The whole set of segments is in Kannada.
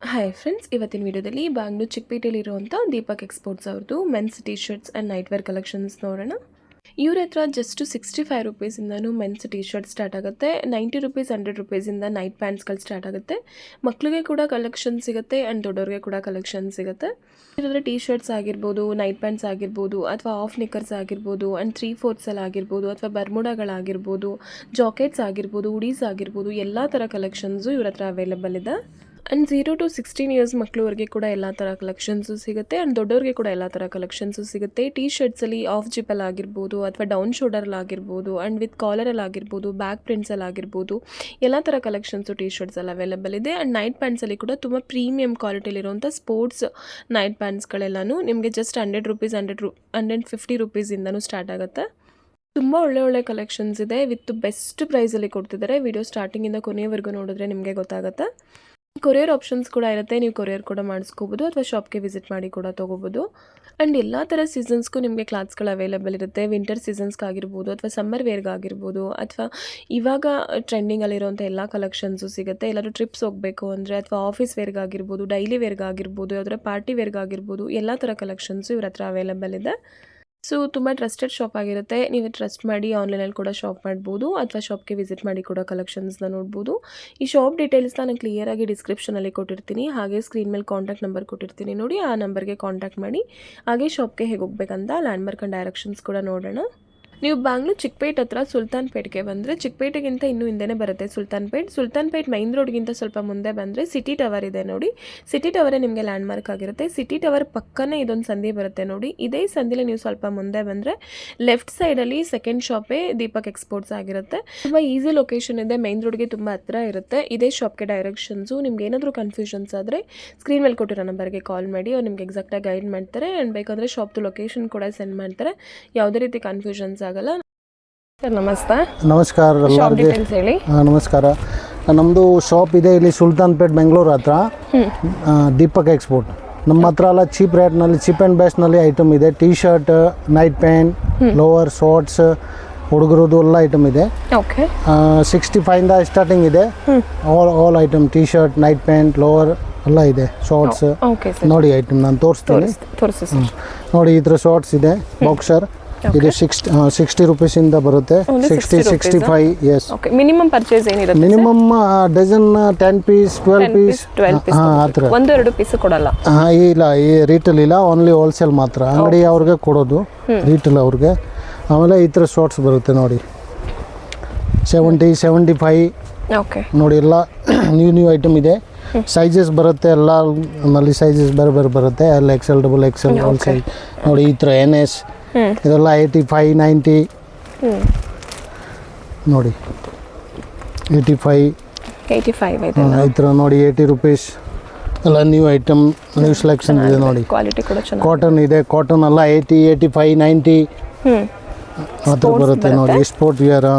ಹಾಯ್ ಫ್ರೆಂಡ್ಸ್, ಇವತ್ತಿನ ವಿಡಿಯೋದಲ್ಲಿ ಬ್ಯಾಂಗ್ಳೂರು ಚಿಕ್ಕಪೇಟೆಯಲ್ಲಿರುವಂಥ ದೀಪಕ್ ಎಕ್ಸ್ಪೋರ್ಟ್ಸ್ ಅವ್ರದ್ದು men's T shirts and nightwear collections ನೋಡೋಣ. ಇವ್ರ ಹತ್ರ ಜಸ್ಟ್ 65 ರುಪೀಸಿಂದನೂ ಮೆನ್ಸ್ ಟಿ ಶರ್ಟ್ ಸ್ಟಾರ್ಟ್ ಆಗುತ್ತೆ. 90 ರುಪೀಸ್ 100 ರುಪೀಸಿಂದ ನೈಟ್ ಪ್ಯಾಂಟ್ಸ್ಗಳು ಸ್ಟಾರ್ಟ್ ಆಗುತ್ತೆ. ಮಕ್ಕಳಿಗೆ ಕೂಡ ಕಲೆಕ್ಷನ್ ಸಿಗುತ್ತೆ ಆ್ಯಂಡ್ ದೊಡ್ಡವ್ರಿಗೆ ಕೂಡ ಕಲೆಕ್ಷನ್ ಸಿಗುತ್ತೆ. ಇದರಲ್ಲಿ ಟಿ ಶರ್ಟ್ಸ್ ಆಗಿರ್ಬೋದು, ನೈಟ್ ಪ್ಯಾಂಟ್ಸ್ ಆಗಿರ್ಬೋದು, ಅಥವಾ ಆಫ್ ನಿಕ್ಕರ್ಸ್ ಆಗಿರ್ಬೋದು, ಆ್ಯಂಡ್ 3/4 ಆಗಿರ್ಬೋದು, ಅಥವಾ ಬರ್ಮುಡಾಗಳಾಗಿರ್ಬೋದು, ಜಾಕೆಟ್ಸ್ ಆಗಿರ್ಬೋದು, ಹುಡೀಸ್ ಆಗಿರ್ಬೋದು, ಎಲ್ಲ ಥರ ಕಲೆಕ್ಷನ್ಸು ಇವ್ರ ಹತ್ರ ಅವೈಲೇಬಲ್ ಇದೆ. ಆ್ಯಂಡ್ 0 to 16 ಇಯರ್ಸ್ ಮಕ್ಕಳವರೆಗೆ ಕೂಡ ಎಲ್ಲ ಥರ ಕಲೆಕ್ಷನ್ಸು ಸಿಗುತ್ತೆ. ಆ್ಯಂಡ್ ದೊಡ್ಡವ್ರಿಗೆ ಕೂಡ ಎಲ್ಲ ಥರ ಕಲೆಕ್ಷನ್ಸು ಸಿಗುತ್ತೆ. ಟಿ ಶರ್ಟ್ಸಲ್ಲಿ ಆಫ್ ಜಿಪ್ಪಲ್ಲಿ ಆಗಿರ್ಬೋದು, ಅಥವಾ ಡೌನ್ ಶೋಲ್ಡರಲ್ಲಿ ಆಗಿರ್ಬೋದು, ಆ್ಯಂಡ್ ವಿತ್ ಕಾಲರಲ್ಲಿ ಆಗಿರ್ಬೋದು, ಬ್ಯಾಕ್ ಪ್ರಿಂಟ್ಸಲ್ಲಿ ಆಗಿರ್ಬೋದು, ಎಲ್ಲ ಥರ ಕಲೆಕ್ಷನ್ಸು ಟಿ ಶರ್ಟ್ಸಲ್ಲಿ ಅವೈಲೇಬಲ್ ಇದೆ. ಆ್ಯಂಡ್ ನೈಟ್ ಪ್ಯಾಂಟ್ಸಲ್ಲಿ ಕೂಡ ತುಂಬ ಪ್ರೀಮಿಯಮ್ ಕ್ವಾಲಿಟಿಲಿರುವಂಥ ಸ್ಪೋರ್ಟ್ಸ್ ನೈಟ್ ಪ್ಯಾಂಟ್ಸ್ಗಳೆಲ್ಲನೂ ನಿಮಗೆ ಜಸ್ಟ್ 100 ರುಪೀಸ್ 150 ರುಪೀಸಿಂದನೂ ಸ್ಟಾರ್ಟ್ ಆಗುತ್ತೆ. ತುಂಬ ಒಳ್ಳೆ ಕಲೆಕ್ಷನ್ಸ್ ಇದೆ. ವಿತ್ ಬೆಸ್ಟ್ ಪ್ರೈಸಲ್ಲಿ ಕೊಡ್ತಿದ್ದಾರೆ. ವಿಡಿಯೋ ಸ್ಟಾರ್ಟಿಂಗಿಂದ ಕೊನೆಯವರೆಗೂ ನೋಡಿದ್ರೆ ನಿಮಗೆ ಗೊತ್ತಾಗುತ್ತೆ. ಕೊರಿಯರ್ ಆಪ್ಷನ್ಸ್ ಕೂಡ ಇರುತ್ತೆ. ನೀವು ಕೊರಿಯರ್ ಕೂಡ ಮಾಡಿಸ್ಕೋಬೋದು, ಅಥವಾ ಶಾಪ್ಗೆ ವಿಸಿಟ್ ಮಾಡಿ ಕೂಡ ತೊಗೋಬೋದು. ಆ್ಯಂಡ್ ಎಲ್ಲ ಥರ ಸೀಸನ್ಸ್ಗೂ ನಿಮಗೆ ಕ್ಲಾತ್ಸ್ಗಳು ಅವೈಲೇಬಲ್ ಇರುತ್ತೆ. ವಿಂಟರ್ ಸೀಸನ್ಸ್ಗಾಗಿರ್ಬೋದು, ಅಥವಾ ಸಮ್ಮರ್ ವೇರ್ಗಾಗಿರ್ಬೋದು, ಅಥವಾ ಇವಾಗ ಟ್ರೆಂಡಿಂಗಲ್ಲಿರುವಂಥ ಎಲ್ಲ ಕಲೆಕ್ಷನ್ಸು ಸಿಗುತ್ತೆ. ಎಲ್ಲರೂ ಟ್ರಿಪ್ಸ್ ಹೋಗಬೇಕು ಅಂದರೆ, ಅಥವಾ ಆಫೀಸ್ ವೇರ್ಗಾಗಿರ್ಬೋದು, ಡೈಲಿ ವೇರ್ಗಾಗಿರ್ಬೋದು, ಯಾವುದರ ಪಾರ್ಟಿ ವೇರ್ಗಾಗಿರ್ಬೋದು, ಎಲ್ಲ ಥರ ಕಲೆಕ್ಷನ್ಸು ಇವ್ರ ಹತ್ರ ಅವೈಲೇಬಲ್ ಇದೆ. ಸೊ ತುಂಬ ಟ್ರಸ್ಟೆಡ್ ಶಾಪ್ ಆಗಿರುತ್ತೆ. ನೀವು ಟ್ರಸ್ಟ್ ಮಾಡಿ ಆನ್ಲೈನಲ್ಲಿ ಕೂಡ ಶಾಪ್ ಮಾಡ್ಬೋದು, ಅಥವಾ ಶಾಪ್ಗೆ ವಿಸಿಟ್ ಮಾಡಿ ಕೂಡ ಕಲೆಕ್ಷನ್ಸ್ನ ನೋಡ್ಬೋದು. ಈ ಶಾಪ್ ಡೀಟೇಲ್ಸ್ನ ನಾನು ಕ್ಲಿಯರಾಗಿ ಡಿಸ್ಕ್ರಿಪ್ಷನಲ್ಲಿ ಕೊಟ್ಟಿರ್ತೀನಿ. ಹಾಗೆ ಸ್ಕ್ರೀನ್ ಮೇಲೆ ಕಾಂಟ್ಯಾಕ್ಟ್ ನಂಬರ್ ಕೊಟ್ಟಿರ್ತೀನಿ ನೋಡಿ, ಆ ನಂಬರ್ಗೆ ಕಾಂಟ್ಯಾಕ್ಟ್ ಮಾಡಿ. ಹಾಗೆ ಶಾಪ್ಗೆ ಹೇಗೆ ಹೋಗ್ಬೇಕಂತ ಲ್ಯಾಂಡ್ ಮಾರ್ಕ್ ಆ್ಯಂಡ್ ಡೈರೆಕ್ಷನ್ಸ್ ಕೂಡ ನೋಡೋಣ. ನೀವು ಬ್ಯಾಂಗ್ಳೂರು ಚಿಕ್ಕಪೇಟೆ ಹತ್ರ ಸುಲ್ತಾನ್ಪೇಟ್ಗೆ ಬಂದರೆ, ಚಿಕ್ಕಪೇಟೆಗಿಂತ ಇನ್ನೂ ಹಿಂದೆನೇ ಬರುತ್ತೆ ಸುಲ್ತಾನ್ಪೇಟ್ ಮೈನ್ ರೋಡ್ಗಿಂತ ಸ್ವಲ್ಪ ಮುಂದೆ ಬಂದರೆ ಸಿಟಿ ಟವರ್ ಇದೆ ನೋಡಿ. ಸಿಟಿ ಟವರೇ ನಿಮಗೆ ಲ್ಯಾಂಡ್ ಮಾರ್ಕ್ ಆಗಿರುತ್ತೆ. ಸಿಟಿ ಟವರ್ ಪಕ್ಕನೇ ಇದೊಂದು ಸಂಧಿ ಬರುತ್ತೆ ನೋಡಿ. ಇದೇ ಸಂಧಿಲಿ ನೀವು ಸ್ವಲ್ಪ ಮುಂದೆ ಬಂದರೆ ಲೆಫ್ಟ್ ಸೈಡಲ್ಲಿ ಸೆಕೆಂಡ್ ಶಾಪೇ ದೀಪಕ್ ಎಕ್ಸ್ಪೋರ್ಟ್ಸ್ ಆಗಿರುತ್ತೆ. ತುಂಬ ಈಸಿ ಲೊಕೇಶನ್ ಇದೆ, ಮೈನ್ ರೋಡ್ಗೆ ತುಂಬ ಹತ್ತಿರ ಇರುತ್ತೆ. ಇದೇ ಶಾಪ್ಗೆ ಡೈರೆಕ್ಷನ್ಸು. ನಿಮ್ಗೆ ಏನಾದರೂ ಕನ್ಫ್ಯೂಷನ್ಸ್ ಆದರೆ ಸ್ಕ್ರೀನ್ ಮೇಲೆ ಕೊಟ್ಟಿರೋ ನಂಬರ್ಗೆ ಕಾಲ್ ಮಾಡಿ, ಅವ್ರು ನಿಮ್ಗೆ ಎಕ್ಸಾಕ್ಟಾಗಿ ಗೈಡ್ ಮಾಡ್ತಾರೆ. ಆ್ಯಂಡ್ ಬೇಕಂದರೆ ಶಾಪ್ದು ಲೊಕೇಶನ್ ಕೂಡ ಸೆಂಡ್ ಮಾಡ್ತಾರೆ. ಯಾವುದೇ ರೀತಿ ಕನ್ಫ್ಯೂಷನ್ಸ್ ಆಗಲ್ಲ. ಸರ್ ನಮಸ್ತೆ. ನಮಸ್ಕಾರ ಎಲ್ಲರಿಗೆ. ಹೇಳಿ. ನಮಸ್ಕಾರ. ನಮ್ಮದು ಶಾಪ್ ಇದೆ ಇಲ್ಲಿ ಸುಲ್ತಾನ್ಪೇಟ್ ಬೆಂಗಳೂರು ಹತ್ರ, ದೀಪಕ್ ಎಕ್ಸ್ಪೋರ್ಟ್. ನಮ್ಮ ಹತ್ರ ಎಲ್ಲ ಚೀಪ್ ರೇಟ್ನಲ್ಲಿ, ಚೀಪ್ ಆ್ಯಂಡ್ ಬೆಸ್ಟ್ನಲ್ಲಿ ಐಟಮ್ ಇದೆ. T shirt, night pant, lower, shorts, ಹುಡುಗರದು ಎಲ್ಲ ಐಟಮ್ ಇದೆ. 65ಇಂದ ಸ್ಟಾರ್ಟಿಂಗ್ ಇದೆ. All item, T shirt, night pant, lower ಎಲ್ಲ ಇದೆ. ಶಾರ್ಟ್ಸ್ ನೋಡಿ ಐಟಮ್ ನಾನು ತೋರಿಸ್ತೀನಿ. ನೋಡಿ ಈ ಥರ ಶಾರ್ಟ್ಸ್ ಇದೆ, ಬಾಕ್ಸರ್. ಇದು 60 ರುಪೀಸಿಂದ ಬರುತ್ತೆ. 65 ಎಸ್. ಮಿನಿಮಮ್ ಪರ್ಚೇಸ್ ಏನಿರುತ್ತೆ? ಮಿನಿಮಮ್ ಡಜನ್ 10 ಪೀಸ್ 12 ಪೀಸ್ ಆ ಥರ. 1-2 ಪೀಸ್ ಕೊಡಲ್ಲ? ಇಲ್ಲ, ಈ ರೀಟೇಲ್ ಇಲ್ಲ, ಓನ್ಲಿ ಹೋಲ್ಸೇಲ್ ಮಾತ್ರ. ಅಂಗಡಿ ಅವ್ರಿಗೆ ಕೊಡೋದು, ರೀಟೇಲ್ ಅವ್ರಿಗೆ. ಆಮೇಲೆ ಈ ಥರ ಶಾರ್ಟ್ಸ್ ಬರುತ್ತೆ ನೋಡಿ, 70, 75 ನೋಡಿ. ಎಲ್ಲ ನ್ಯೂ ಐಟಮ್ ಇದೆ. ಸೈಜಸ್ ಬರುತ್ತೆ, ಎಲ್ಲ ನಲ್ಲಿ ಸೈಜಸ್ ಬೇರೆ ಬರುತ್ತೆ. ಎಲ್ಲ XL, XXL, ಆಲ್ ಸೈಜ್ ನೋಡಿ. ಈ ಥರ NS ಇದೆಲ್ಲ 85, 90 ನೋಡಿ. 85 ಈ ಥರ ನೋಡಿ. 80 ರುಪೀಸ್ ಎಲ್ಲ ನ್ಯೂ ಐಟಮ್, ನ್ಯೂ ಸೆಲೆಕ್ಷನ್ ಇದೆ ನೋಡಿ. ಕಾಟನ್ ಇದೆ, ಕಾಟನ್ ಎಲ್ಲ 80, 85, 90 ಆ ಥರ ಬರುತ್ತೆ ನೋಡಿ. ಸ್ಪೋರ್ಟ್ ವಿಯರ್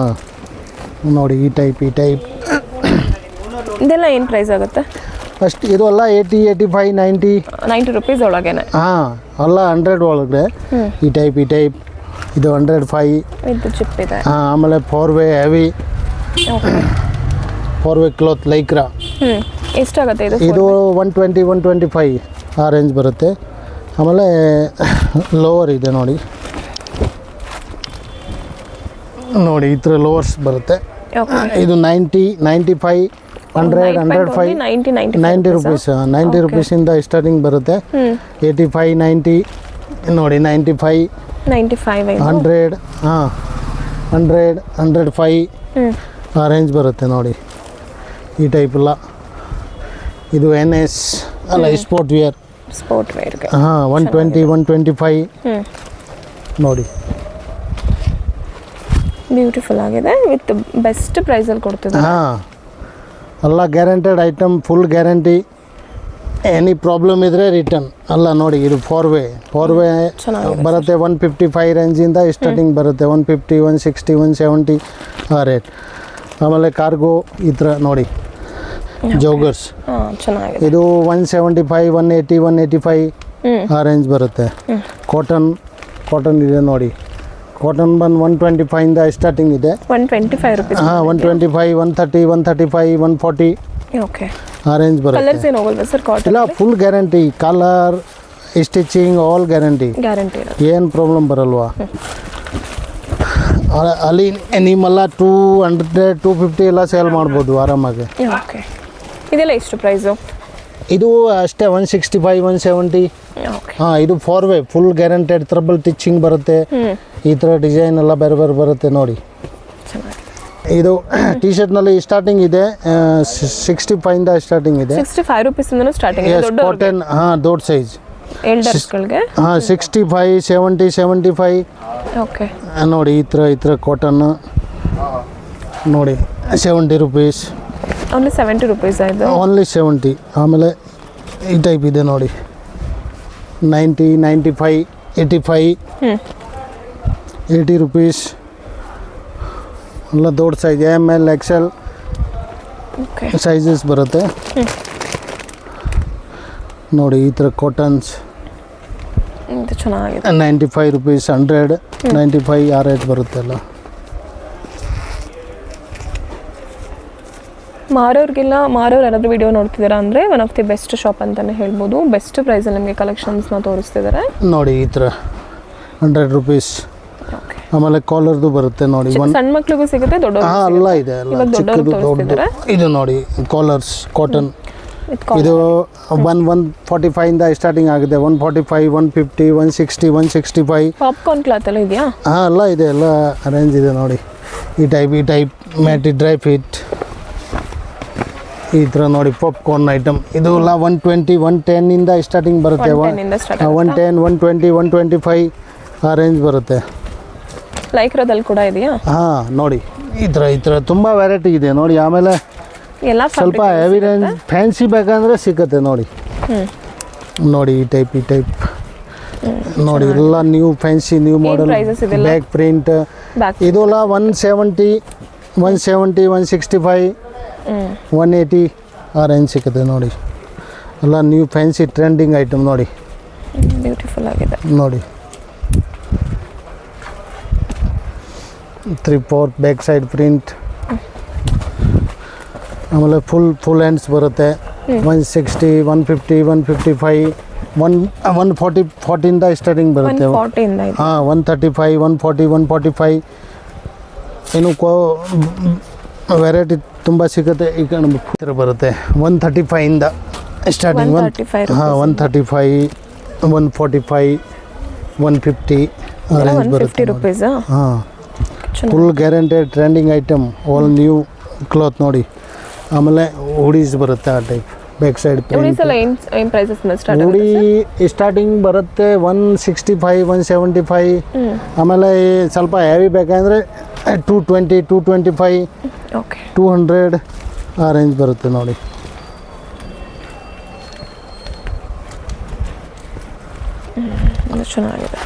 ನೋಡಿ. ಈ ಟೈಪ್ ಇದೆಲ್ಲ ಏನು ಪ್ರೈಸ್ ಆಗುತ್ತೆ? ಫಸ್ಟ್ ಇದು ಎಲ್ಲ 80, 85, 90 ರುಪೀಸ್ ಒಳಗೇನೆ. ಎಲ್ಲ 100 ಒಳಗಡೆ. ಈ ಟೈಪ್ ಇದು 105. ಆಮೇಲೆ 4-ವೇ ಹೆವಿ, 4-ವೇ ಕ್ಲಾತ್ ಲೈಕ್ರಾ. ಎಷ್ಟಾಗುತ್ತೆ ಇದು 120, 125 ಆ ರೇಂಜ್ ಬರುತ್ತೆ. ಆಮೇಲೆ ಲೋವರ್ ಇದೆ ನೋಡಿ. ಈ ಥರ ಲೋವರ್ಸ್ ಬರುತ್ತೆ. ಇದು 90, 95, 100, 105, 90 ರುಪೀಸ್. 90 ರುಪೀಸಿಂದ ಸ್ಟಾರ್ಟಿಂಗ್ ಬರುತ್ತೆ. 85, 90 ನೋಡಿ. 95, 100, 100, 105 ಆ ರೇಂಜ್ ಬರುತ್ತೆ ನೋಡಿ. ಈ ಟೈಪ್ ಎಲ್ಲ. ಇದು NS ಅಲ್ಲ, ಸ್ಪೋರ್ಟ್ ವೇರ್. 120, 125 ನೋಡಿ. ಬ್ಯೂಟಿಫುಲ್ ಆಗಿದೆ, ವಿತ್ ಬೆಸ್ಟ್ ಪ್ರೈಸಲ್ಲಿ ಕೊಡ್ತಿದ್ದಾರೆ. ಎಲ್ಲ guaranteed item, full guarantee. Any problem ಇದ್ದರೆ ರಿಟರ್ನ್ ಎಲ್ಲ ನೋಡಿ. ಇದು 4-ವೇ ಬರುತ್ತೆ. 155 ರೇಂಜಿಂದ ಸ್ಟಾರ್ಟಿಂಗ್ ಬರುತ್ತೆ. 150, 160, 170 ಆ ರೇಟ್. ಆಮೇಲೆ ಕಾರ್ಗೋ ಈ ಥರ ನೋಡಿ. ಜೋಗರ್ಸ್ ಇದು 175, 180, 185 ಆ ರೇಂಜ್ ಬರುತ್ತೆ. ಕಾಟನ್ ಇದೆ ನೋಡಿ. ಕಾಟನ್ ಬಂದು 125ಇಂದ ಸ್ಟಾರ್ಟಿಂಗ್ ಇದೆ. 125 ರುಪೀಸ್. 125, 130, 135, 140 ಆ ರೇಂಜ್ ಬರುತ್ತೆ. ಕಲರ್ಸ್ ಏನು ಹೋಗಲ್ವಾ ಸರ್ ಕಾಟನ್? ಇಲ್ಲ, full guarantee, colour stitching all guarantee, guarantee ಇರೋದು. ಏನು ಪ್ರಾಬ್ಲಮ್ ಬರಲ್ವಾ. ಅಲ್ಲಿ ನಿಮ್ಮೆಲ್ಲ 200 250 ಎಲ್ಲ ಸೇಲ್ ಮಾಡ್ಬೋದು ಆರಾಮಾಗಿ. ಓಕೆ, ಇದೆಲ್ಲ ಎಷ್ಟು ಪ್ರೈಸು? ಇದು ಅಷ್ಟೇ 165 170. ಓಕೆ. ಹಾಂ, ಇದು 4 way full guaranteed, trouble teaching ಬರುತ್ತೆ. ಈ ಥರ ಡಿಸೈನ್ ಎಲ್ಲ ಬೇರೆ ಬೇರೆ ಬರುತ್ತೆ ನೋಡಿ. ಇದು ಟಿ ಶರ್ಟ್ನಲ್ಲಿ ಸ್ಟಾರ್ಟಿಂಗ್ ಇದೆ 65 ಸ್ಟಾರ್ಟಿಂಗ್ ಇದೆ. 65 ರೂಪೀಸಿಂದನೂ ಸ್ಟಾರ್ಟಿಂಗ್ ಇದೆ. ದೊಡ್ಡ ಕಾಟನ್, ಹಾಂ, ದೊಡ್ಡ ಸೈಜ್ ಎಲ್ಡರ್ಸ್ಗಳಿಗೆ. ಹಾಂ, 65 70 75. ಓಕೆ. ನೋಡಿ ಈ ಥರ ಕಾಟನ್ ನೋಡಿ 70 ರೂಪೀಸ್. ಓನ್ಲಿ 70 ರೂಪೀಸ್ ಆಯಿತು. ಓನ್ಲಿ 70. ಆಮೇಲೆ ಈ ಟೈಪ್ ಇದೆ ನೋಡಿ 90 95 85 80 ರೂಪೀಸ್. ಎಲ್ಲ ದೊಡ್ಡ size ML XL okay sizes ಬರುತ್ತೆ ನೋಡಿ. ಈ ಥರ ಕಾಟನ್ಸ್ ಇದು ಚೆನ್ನಾಗಿದೆ. 95 ರೂಪೀಸ್ 100 95 ಆ ರೇಟ್ ಬರುತ್ತೆ ಎಲ್ಲ. ಮಾರೋರು ಯಾರಾದರೂ ವಿಡಿಯೋ ನೋಡ್ತಿದ್ದೀರಾ ಅಂದರೆ one of the best shop ಅಂತಲೇ ಹೇಳ್ಬೋದು. ಬೆಸ್ಟ್ ಪ್ರೈಸಲ್ಲಿ ನಿಮಗೆ ಕಲೆಕ್ಷನ್ಸ್ನ ತೋರಿಸ್ತಿದ್ದಾರೆ ನೋಡಿ. ಈ ಥರ 100 ರೂಪೀಸ್. ಓಕೆ. ಆಮೇಲೆ ಕಾಲರ್ದು ಬರುತ್ತೆ ನೋಡಿ. ಸಣ್ಣ ಮಕ್ಳಿಗೂ ಸಿಗುತ್ತೆ, ದೊಡ್ಡವರು. ಹಾಂ, ಎಲ್ಲ ಇದೆ, ಎಲ್ಲ ಚಿಕ್ಕದು ದೊಡ್ಡದು. ಇದು ನೋಡಿ ಕಾಲರ್ಸ್ ಕಾಟನ್. ಇದು 145 ಸ್ಟಾರ್ಟಿಂಗ್ ಆಗಿದೆ. 145 150 160 165. ಪಾಪ್ಕಾರ್ನ್ ಕ್ಲಾತ್ ಎಲ್ಲ ಇದೆಯಾ? ಹಾಂ, ಎಲ್ಲ ಇದೆ, ಎಲ್ಲ ಅರೇಂಜ್ ಇದೆ ನೋಡಿ. ಈ ಟೈಪ್ ಮ್ಯಾಟಿ ಡ್ರೈ ಫಿಟ್ ಈ ಥರ ನೋಡಿ. ಪಾಪ್ಕಾರ್ನ್ ಐಟಮ್ ಇದು ಎಲ್ಲ 120 110 ಸ್ಟಾರ್ಟಿಂಗ್ ಬರುತ್ತೆ. 110 120 125 ಆ ರೇಂಜ್ ಬರುತ್ತೆ. ಲೈಕ್ರಾದಲ್ಲಿ ಕೂಡ ಇದೆಯಾ? ಹಾಂ, ನೋಡಿ ಈ ಥರ ತುಂಬ ವೆರೈಟಿ ಇದೆ ನೋಡಿ. ಆಮೇಲೆ ಎಲ್ಲ ಸ್ವಲ್ಪ ಹೆವಿ ರೇಂಜ್ ಫ್ಯಾನ್ಸಿ ಬೇಕಂದ್ರೆ ಸಿಗುತ್ತೆ ನೋಡಿ. ನೋಡಿ ಈ ಟೈಪ್ ನೋಡಿ, ಎಲ್ಲ new fancy new model back print. ಇದೆಲ್ಲ 170 165 180 ಆ ರೇಂಜ್ ಸಿಗುತ್ತೆ ನೋಡಿ. ಎಲ್ಲ ನ್ಯೂ ಫ್ಯಾನ್ಸಿ ಟ್ರೆಂಡಿಂಗ್ ಐಟಮ್ ನೋಡಿ. ಬ್ಯೂಟಿಫುಲ್ ಆಗಿದೆ ನೋಡಿ. 3/4 ಬ್ಯಾಕ್ ಸೈಡ್ ಪ್ರಿಂಟ್. ಆಮೇಲೆ ಫುಲ್ ಹ್ಯಾಂಡ್ಸ್ ಬರುತ್ತೆ. 160 150 155 140 ಸ್ಟಾರ್ಟಿಂಗ್ ಬರುತ್ತೆ. 140 ಹಾಂ, 135 140 145 ಇನ್ನು ವೆರೈಟಿ ತುಂಬ ಸಿಗುತ್ತೆ. ಈಗ ನಮಗೆ ಹತ್ತಿರ ಬರುತ್ತೆ 135 ಸ್ಟಾರ್ಟಿಂಗ್. 135 135 145 150 ರೇಂಜ್ ಬರುತ್ತೆ ರೂಪೀಸ್. ಹಾಂ, full guaranteed trending item, all new cloth ನೋಡಿ. ಆಮೇಲೆ ಹುಡೀಸ್ ಬರುತ್ತೆ ಆ ಟೈಪ್ ಬ್ಯಾಕ್ ಸೈಡ್ ಪ್ರಿಂಟ್. ಹುಡಿ ಸ್ಟಾರ್ಟಿಂಗ್ ಬರುತ್ತೆ 165 175. ಆಮೇಲೆ ಸ್ವಲ್ಪ ಹೆವಿ ಬೇಕಂದರೆ 220 225 200 ಆ ರೇಂಜ್ ಬರುತ್ತೆ ನೋಡಿ. ಚೆನ್ನಾಗಿದೆ.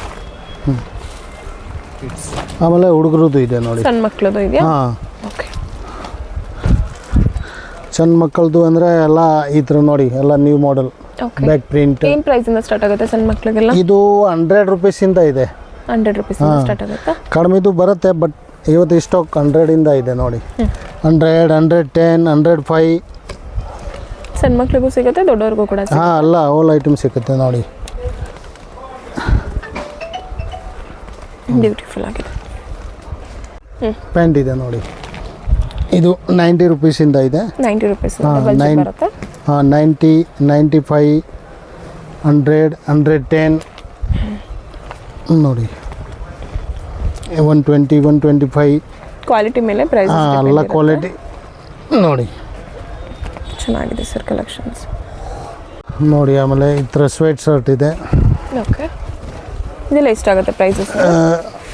ಆಮೇಲೆ ಹುಡುಗರದ್ದು ಇದೆ ನೋಡಿ. ಸಣ್ಣ ಮಕ್ಕಳದು ಇದೆಯಾ? ಹಾಂ, ಓಕೆ. ಸಣ್ಣ ಮಕ್ಕಳದು ಅಂದರೆ ಎಲ್ಲ ಈ ಥರ ನೋಡಿ, ಎಲ್ಲ ನ್ಯೂ ಮಾಡೆಲ್ ಬ್ಯಾಕ್ ಪ್ರಿಂಟ್. ಏನು ಪ್ರೈಸಿಂದ ಸ್ಟಾರ್ಟ್ ಆಗುತ್ತೆ ಸಣ್ಣ ಮಕ್ಕಳಿಗೆಲ್ಲ? ಇದು 100 ರೂಪೀಸಿಂದ ಇದೆ. 100 ರೂಪೀಸ್ ಸ್ಟಾರ್ಟ್ ಆಗುತ್ತಾ? ಕಡಿಮೆದು ಬರುತ್ತೆ, ಬಟ್ ಇವತ್ತು ಸ್ಟಾಕ್ 100 ಇದೆ ನೋಡಿ. 100 110 105 ಸಣ್ಣ ಮಕ್ಕಳಿಗೂ ಸಿಗುತ್ತೆ, ದೊಡ್ಡವ್ರಿಗೂ ಕೂಡ ಸಿಗುತ್ತೆ. ಹಾಂ, ಎಲ್ಲ ಆಲ್ ಐಟಮ್ ಸಿಗುತ್ತೆ ನೋಡಿ. ಬ್ಯೂಟಿಫುಲ್ ಆಗಿದೆ. ಪ್ಯಾಂಟ್ ಇದೆ ನೋಡಿ. ಇದು 90 ರೂಪೀಸಿಂದ ಇದೆ. 90 ರೂಪೀಸ್ ಬರುತ್ತೆ. ಹಾಂ, 90 95 100 110 ನೋಡಿ. 120 125 ಕ್ವಾಲಿಟಿ ಮೇಲೆ ಪ್ರೈಸ್. ಹಾಂ, ಎಲ್ಲ ಕ್ವಾಲಿಟಿ ನೋಡಿ. ಚೆನ್ನಾಗಿದೆ ಸರ್ ಕಲೆಕ್ಷನ್ಸ್ ನೋಡಿ. ಆಮೇಲೆ ಈ ಥರ ಸ್ವೆಟ್ ಶರ್ಟ್ ಇದೆ. ಓಕೆ. ಇದೆಲ್ಲ ಎಷ್ಟಾಗುತ್ತೆ ಪ್ರೈಸಸ್?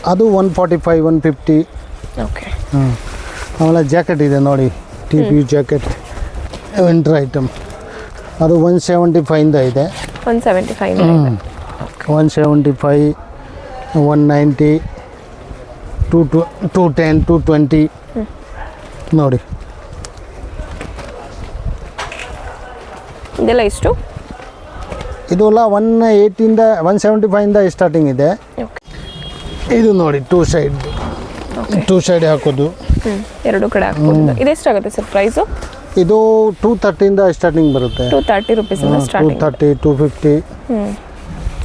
ಅದು 145 150. ಓಕೆ. ಆಮೇಲೆ ಜಾಕೆಟ್ ಇದೆ ನೋಡಿ, TPU ಜಾಕೆಟ್ ವಿಂಟರ್ ಐಟಮ್. ಅದು 175 ಇದೆ. 175 175 190 210 220 ನೋಡಿ. ಇದೆಲ್ಲ ಎಷ್ಟು? ಇದು ಎಲ್ಲ 180 175 ಸ್ಟಾರ್ಟಿಂಗ್ ಇದೆ. ಇದು ನೋಡಿ 2 ಸೈಡ್ ಹಾಕೋದು. ಎರಡು ಕಡೆ ಹಾಕ್ಬೋದು. ಇದೆಷ್ಟಾಗುತ್ತೆ ಸರ್ ಪ್ರೈಸು? ಇದು 230 ಸ್ಟಾರ್ಟಿಂಗ್ ಬರುತ್ತೆ. 230 ರುಪೀಸಿಂದ ಸ್ಟಾರ್ಟಿಂಗ್. 230 250.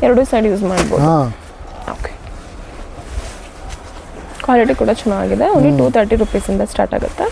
ಎರಡು ಸೈಡ್ ಯೂಸ್ ಮಾಡ್ಬೋದು. ಹಾಂ, ಓಕೆ, ಕ್ವಾಲಿಟಿ ಕೂಡ ಚೆನ್ನಾಗಿದೆ. ಓನ್ಲಿ 230 ರುಪೀಸಿಂದ ಸ್ಟಾರ್ಟ್ ಆಗುತ್ತೆ.